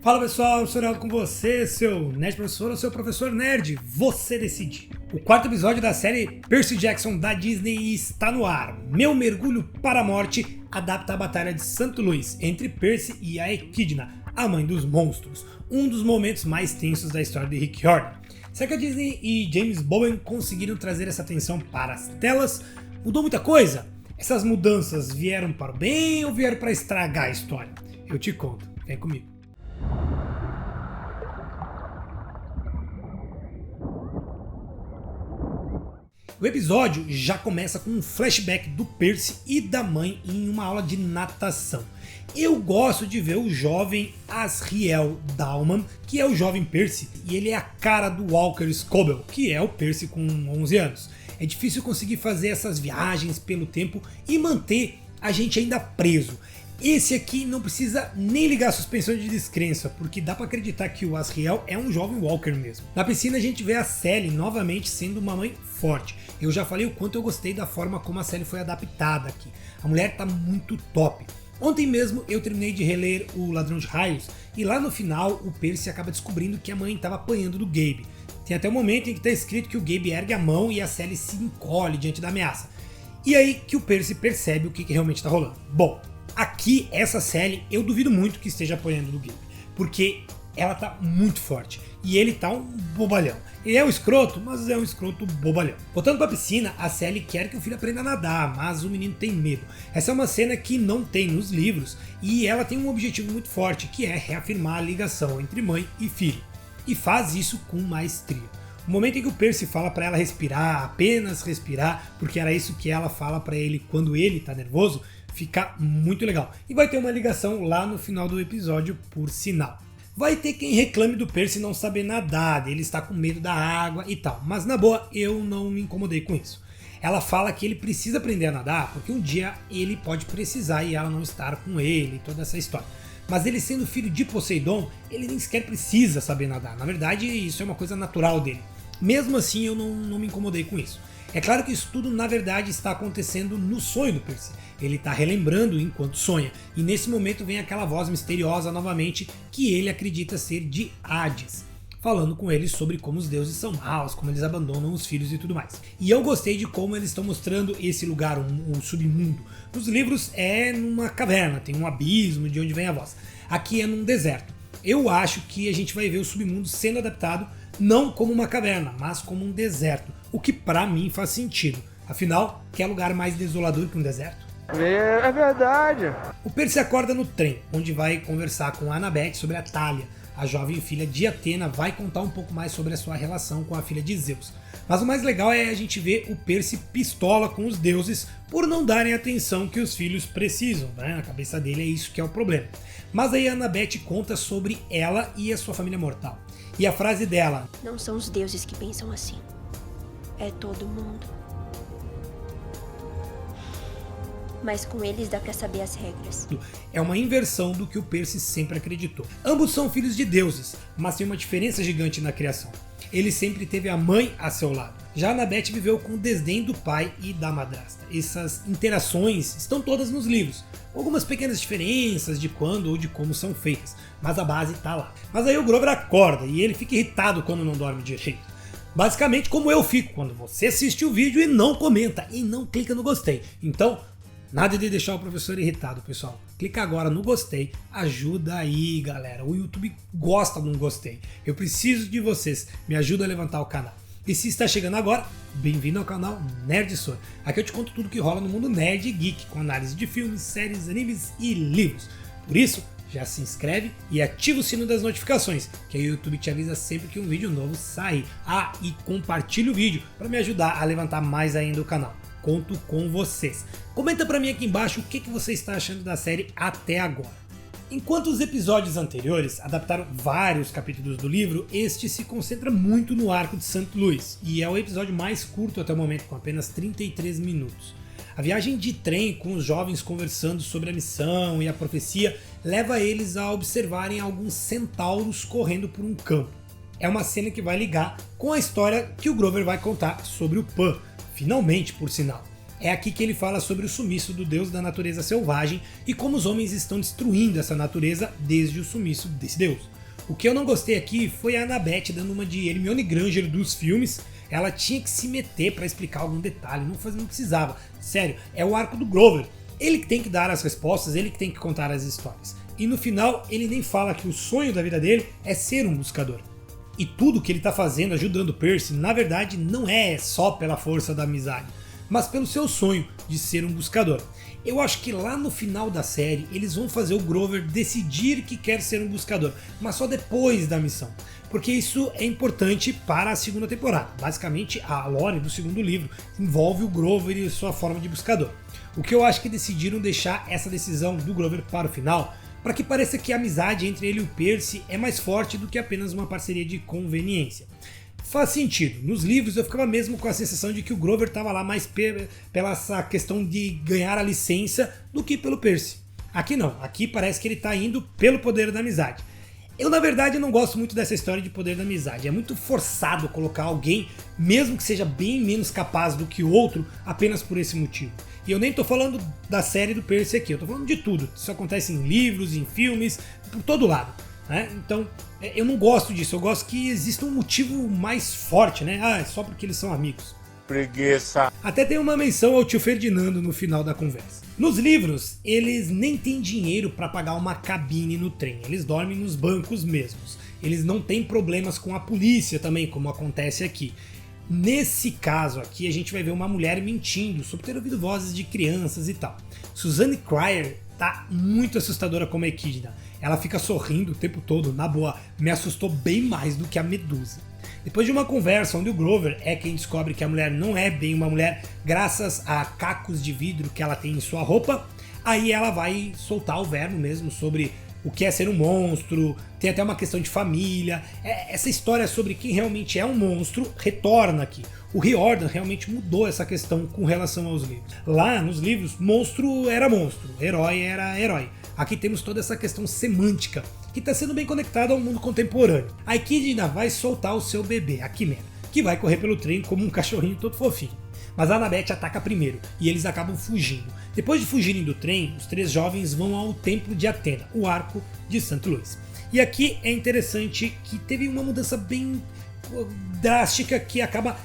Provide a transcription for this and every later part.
Fala pessoal, eu sou o Ronaldo com você, seu nerd professor ou seu professor nerd, você decide. O quarto episódio da série Percy Jackson da Disney está no ar. Meu Mergulho para a Morte adapta a Batalha de Santo Luís entre Percy e a Equidna, a mãe dos monstros, um dos momentos mais tensos da história de Rick Riordan. Será que a Disney e James Bowen conseguiram trazer essa tensão para as telas? Mudou muita coisa? Essas mudanças vieram para o bem ou vieram para estragar a história? Eu te conto, vem comigo. O episódio já começa com um flashback do Percy e da mãe em uma aula de natação. Eu gosto de ver o jovem Asriel Dahlman, que é o jovem Percy, e ele é a cara do Walker Scobell, que é o Percy com 11 anos. É difícil conseguir fazer essas viagens pelo tempo e manter a gente ainda preso. Esse aqui não precisa nem ligar a suspensão de descrença, porque dá pra acreditar que o Asriel é um jovem Walker mesmo. Na piscina a gente vê a Sally novamente sendo uma mãe forte. Eu já falei o quanto eu gostei da forma como a Sally foi adaptada aqui. A mulher tá muito top. Ontem mesmo eu terminei de reler O Ladrão de Raios e lá no final o Percy acaba descobrindo que a mãe estava apanhando do Gabe. Tem até um momento em que tá escrito que o Gabe ergue a mão e a Sally se encolhe diante da ameaça. E aí que o Percy percebe o que realmente tá rolando. Bom, aqui, essa Sally, eu duvido muito que esteja apanhando do Gabe, porque ela tá muito forte e ele tá um bobalhão. Ele é um escroto, mas é um escroto bobalhão. Voltando pra piscina, a Sally quer que o filho aprenda a nadar, mas o menino tem medo. Essa é uma cena que não tem nos livros e ela tem um objetivo muito forte, que é reafirmar a ligação entre mãe e filho. E faz isso com maestria. O momento em que o Percy fala pra ela respirar, apenas respirar, porque era isso que ela fala pra ele quando ele tá nervoso, fica muito legal. E vai ter uma ligação lá no final do episódio, por sinal. Vai ter quem reclame do Percy não saber nadar, ele está com medo da água e tal. Mas na boa, eu não me incomodei com isso. Ela fala que ele precisa aprender a nadar, porque um dia ele pode precisar e ela não estar com ele, toda essa história. Mas ele sendo filho de Poseidon, ele nem sequer precisa saber nadar. Na verdade, isso é uma coisa natural dele. Mesmo assim, eu não me incomodei com isso. É claro que isso tudo, na verdade, está acontecendo no sonho do Percy. Ele está relembrando enquanto sonha. E nesse momento vem aquela voz misteriosa novamente que ele acredita ser de Hades, falando com ele sobre como os deuses são maus, como eles abandonam os filhos e tudo mais. E eu gostei de como eles estão mostrando esse lugar, um submundo. Nos livros é numa caverna, tem um abismo de onde vem a voz. Aqui é num deserto. Eu acho que a gente vai ver o submundo sendo adaptado não como uma caverna, mas como um deserto. O que pra mim faz sentido. Afinal, que é lugar mais desolador que um deserto? É verdade. O Percy acorda no trem, onde vai conversar com a Annabeth sobre a Thalia. A jovem filha de Atena vai contar um pouco mais sobre a sua relação com a filha de Zeus. Mas o mais legal é a gente ver o Percy pistola com os deuses por não darem a atenção que os filhos precisam, né? Na cabeça dele é isso que é o problema. Mas aí a Annabeth conta sobre ela e a sua família mortal. E a frase dela: não são os deuses que pensam assim. É todo mundo. Mas com eles dá pra saber as regras. É uma inversão do que o Percy sempre acreditou. Ambos são filhos de deuses, mas tem uma diferença gigante na criação. Ele sempre teve a mãe a seu lado. Já a Annabeth viveu com o desdém do pai e da madrasta. Essas interações estão todas nos livros, com algumas pequenas diferenças de quando ou de como são feitas, mas a base tá lá. Mas aí o Grover acorda e ele fica irritado quando não dorme direito. Basicamente como eu fico quando você assiste o vídeo e não comenta e não clica no gostei. Então, nada de deixar o professor irritado, pessoal. Clica agora no gostei, ajuda aí, galera. O YouTube gosta de um gostei. Eu preciso de vocês, me ajuda a levantar o canal. E se está chegando agora, bem-vindo ao canal Nerdsor. Aqui eu te conto tudo que rola no mundo nerd e geek, com análise de filmes, séries, animes e livros. Por isso, já se inscreve e ativa o sino das notificações, que aí o YouTube te avisa sempre que um vídeo novo sair. Ah, e compartilha o vídeo para me ajudar a levantar mais ainda o canal. Conto com vocês. Comenta pra mim aqui embaixo o que você está achando da série até agora. Enquanto os episódios anteriores adaptaram vários capítulos do livro, este se concentra muito no arco de Santo Luís, e é o episódio mais curto até o momento, com apenas 33 minutos. A viagem de trem com os jovens conversando sobre a missão e a profecia leva eles a observarem alguns centauros correndo por um campo. É uma cena que vai ligar com a história que o Grover vai contar sobre o Pan, finalmente por sinal. É aqui que ele fala sobre o sumiço do deus da natureza selvagem e como os homens estão destruindo essa natureza desde o sumiço desse deus. O que eu não gostei aqui foi a Annabeth dando uma de Hermione Granger dos filmes. Ela tinha que se meter para explicar algum detalhe, não precisava. Sério, é o arco do Grover. Ele que tem que dar as respostas, ele que tem que contar as histórias. E no final, ele nem fala que o sonho da vida dele é ser um buscador. E tudo que ele está fazendo ajudando Percy, na verdade, não é só pela força da amizade, mas pelo seu sonho de ser um buscador. Eu acho que lá no final da série, eles vão fazer o Grover decidir que quer ser um buscador, mas só depois da missão. Porque isso é importante para a segunda temporada. Basicamente, a lore do segundo livro envolve o Grover e sua forma de buscador. O que eu acho que decidiram deixar essa decisão do Grover para o final, para que pareça que a amizade entre ele e o Percy é mais forte do que apenas uma parceria de conveniência. Faz sentido. Nos livros eu ficava mesmo com a sensação de que o Grover estava lá mais pela essa questão de ganhar a licença do que pelo Percy. Aqui não. Aqui parece que ele está indo pelo poder da amizade. Eu, na verdade, não gosto muito dessa história de poder da amizade. É muito forçado colocar alguém, mesmo que seja bem menos capaz do que o outro, apenas por esse motivo. E eu nem tô falando da série do Percy aqui, eu tô falando de tudo. Isso acontece em livros, em filmes, por todo lado. Né? Então, eu não gosto disso. Eu gosto que exista um motivo mais forte, né? É só porque eles são amigos. Preguiça. Até tem uma menção ao tio Ferdinando no final da conversa. Nos livros, eles nem têm dinheiro para pagar uma cabine no trem, eles dormem nos bancos mesmos. Eles não têm problemas com a polícia também, como acontece aqui. Nesse caso aqui, a gente vai ver uma mulher mentindo sobre ter ouvido vozes de crianças e tal. Suzanne Cryer tá muito assustadora como Equidna. Ela fica sorrindo o tempo todo, na boa, me assustou bem mais do que a Medusa. Depois de uma conversa onde o Grover é quem descobre que a mulher não é bem uma mulher graças a cacos de vidro que ela tem em sua roupa, aí ela vai soltar o verbo mesmo sobre o que é ser um monstro, tem até uma questão de família. Essa história sobre quem realmente é um monstro retorna aqui. O Riordan realmente mudou essa questão com relação aos livros. Lá nos livros, monstro era monstro, herói era herói. Aqui temos toda essa questão semântica que está sendo bem conectada ao mundo contemporâneo. A Equidna vai soltar o seu bebê, a Quimera, que vai correr pelo trem como um cachorrinho todo fofinho. Mas a Annabeth ataca primeiro e eles acabam fugindo. Depois de fugirem do trem, os três jovens vão ao Templo de Atena, o Arco de St. Louis. E aqui é interessante que teve uma mudança bem drástica que acaba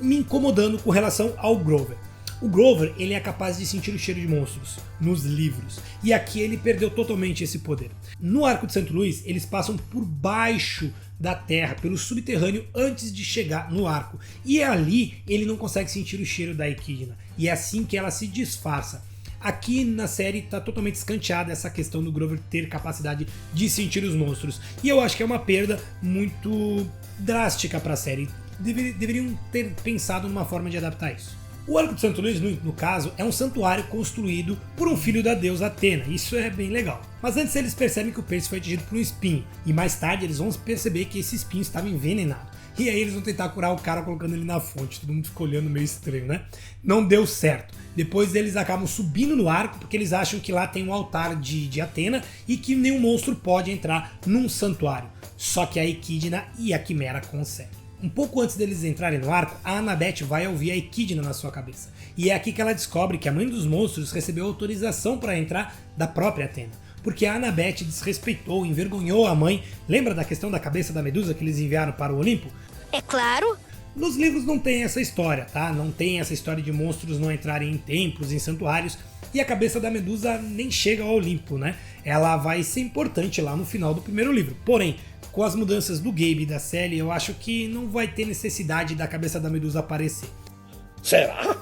me incomodando com relação ao Grover. O Grover, ele é capaz de sentir o cheiro de monstros nos livros, e aqui ele perdeu totalmente esse poder. No Arco de St. Louis, eles passam por baixo da terra, pelo subterrâneo, antes de chegar no arco, e ali ele não consegue sentir o cheiro da Equidna, e é assim que ela se disfarça. Aqui na série está totalmente escanteada essa questão do Grover ter capacidade de sentir os monstros, e eu acho que é uma perda muito drástica para a série. Deveriam ter pensado numa forma de adaptar isso. O Arco de St. Louis, no caso, é um santuário construído por um filho da deusa Atena, isso é bem legal. Mas antes eles percebem que o Percy foi atingido por um espinho, e mais tarde eles vão perceber que esse espinho estava envenenado. E aí eles vão tentar curar o cara colocando ele na fonte, todo mundo ficou olhando meio estranho, né? Não deu certo. Depois eles acabam subindo no arco porque eles acham que lá tem um altar de Atena e que nenhum monstro pode entrar num santuário. Só que a Equidna e a Quimera conseguem. Um pouco antes deles entrarem no arco, a Annabeth vai ouvir a Equidna na sua cabeça. E é aqui que ela descobre que a mãe dos monstros recebeu autorização para entrar da própria Atena. Porque a Annabeth desrespeitou, envergonhou a mãe. Lembra da questão da cabeça da Medusa que eles enviaram para o Olimpo? É claro. Nos livros não tem essa história, tá? Não tem essa história de monstros não entrarem em templos, em santuários. E a cabeça da Medusa nem chega ao Olimpo, né? Ela vai ser importante lá no final do primeiro livro. Porém, com as mudanças do Gabe e da Sally, eu acho que não vai ter necessidade da cabeça da Medusa aparecer. Será?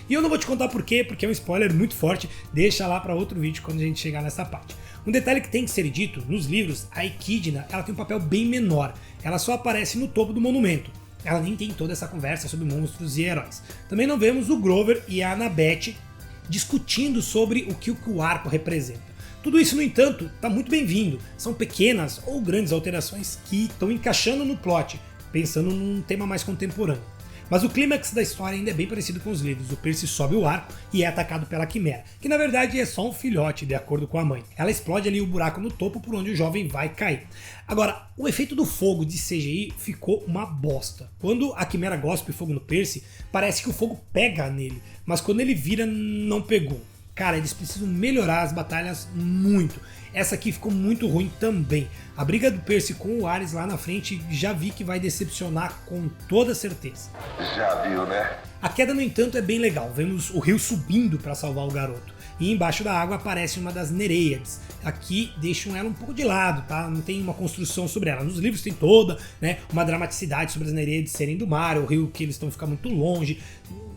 E eu não vou te contar por quê, porque é um spoiler muito forte, deixa lá para outro vídeo quando a gente chegar nessa parte. Um detalhe que tem que ser dito, nos livros, a Equidna ela tem um papel bem menor, ela só aparece no topo do monumento. Ela nem tem toda essa conversa sobre monstros e heróis. Também não vemos o Grover e a Annabeth discutindo sobre o que o arco representa. Tudo isso, no entanto, está muito bem-vindo. São pequenas ou grandes alterações que estão encaixando no plot, pensando num tema mais contemporâneo. Mas o clímax da história ainda é bem parecido com os livros. O Percy sobe o arco e é atacado pela Quimera, que na verdade é só um filhote, de acordo com a mãe. Ela explode ali o buraco no topo por onde o jovem vai cair. Agora, o efeito do fogo de CGI ficou uma bosta. Quando a Quimera gospe fogo no Percy, parece que o fogo pega nele, mas quando ele vira, não pegou. Cara, eles precisam melhorar as batalhas muito. Essa aqui ficou muito ruim também. A briga do Percy com o Ares lá na frente já vi que vai decepcionar com toda certeza. Já viu, né? A queda, no entanto, é bem legal. Vemos o rio subindo para salvar o garoto. E embaixo da água aparece uma das Nereides. Aqui deixam ela um pouco de lado, tá? Não tem uma construção sobre ela. Nos livros tem toda, né, uma dramaticidade sobre as Nereides serem do mar, o rio que eles estão ficando muito longe.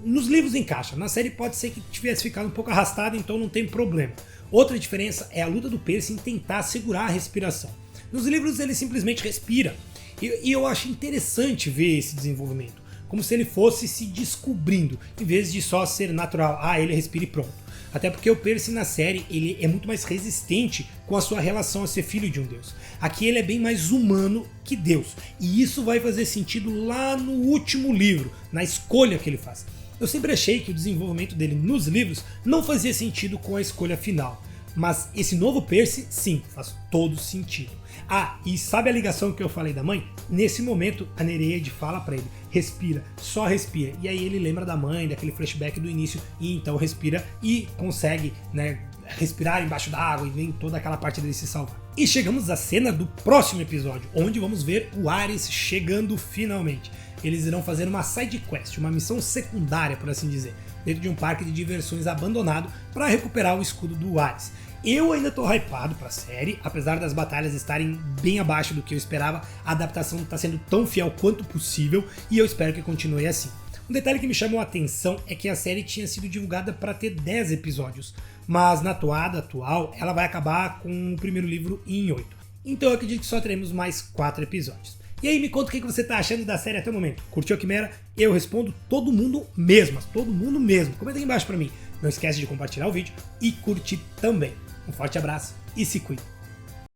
Nos livros encaixa. Na série pode ser que tivesse ficado um pouco arrastado, então não tem problema. Outra diferença é a luta do Percy em tentar segurar a respiração. Nos livros ele simplesmente respira. E eu acho interessante ver esse desenvolvimento. Como se ele fosse se descobrindo, em vez de só ser natural. Ah, ele respira e pronto. Até porque o Percy na série ele é muito mais resistente com a sua relação a ser filho de um deus. Aqui ele é bem mais humano que Deus. E isso vai fazer sentido lá no último livro, na escolha que ele faz. Eu sempre achei que o desenvolvimento dele nos livros não fazia sentido com a escolha final. Mas esse novo Percy, sim, faz todo sentido. Ah, e sabe a ligação que eu falei da mãe? Nesse momento, a Nereide fala pra ele, respira, só respira. E aí ele lembra da mãe, daquele flashback do início, e então respira e consegue, né, respirar embaixo da água e vem toda aquela parte dele se salvar. E chegamos à cena do próximo episódio, onde vamos ver o Ares chegando finalmente. Eles irão fazer uma side quest, uma missão secundária, por assim dizer, dentro de um parque de diversões abandonado para recuperar o escudo do Ares. Eu ainda tô hypado pra série, apesar das batalhas estarem bem abaixo do que eu esperava, a adaptação tá sendo tão fiel quanto possível e eu espero que continue assim. Um detalhe que me chamou a atenção é que a série tinha sido divulgada para ter 10 episódios, mas na toada atual ela vai acabar com o primeiro livro em 8. Então eu acredito que só teremos mais 4 episódios. E aí, me conta o que você tá achando da série até o momento. Curtiu a Quimera? Eu respondo todo mundo mesmo, todo mundo mesmo. Comenta aí embaixo pra mim. Não esquece de compartilhar o vídeo e curtir também. Um forte abraço e se cuide.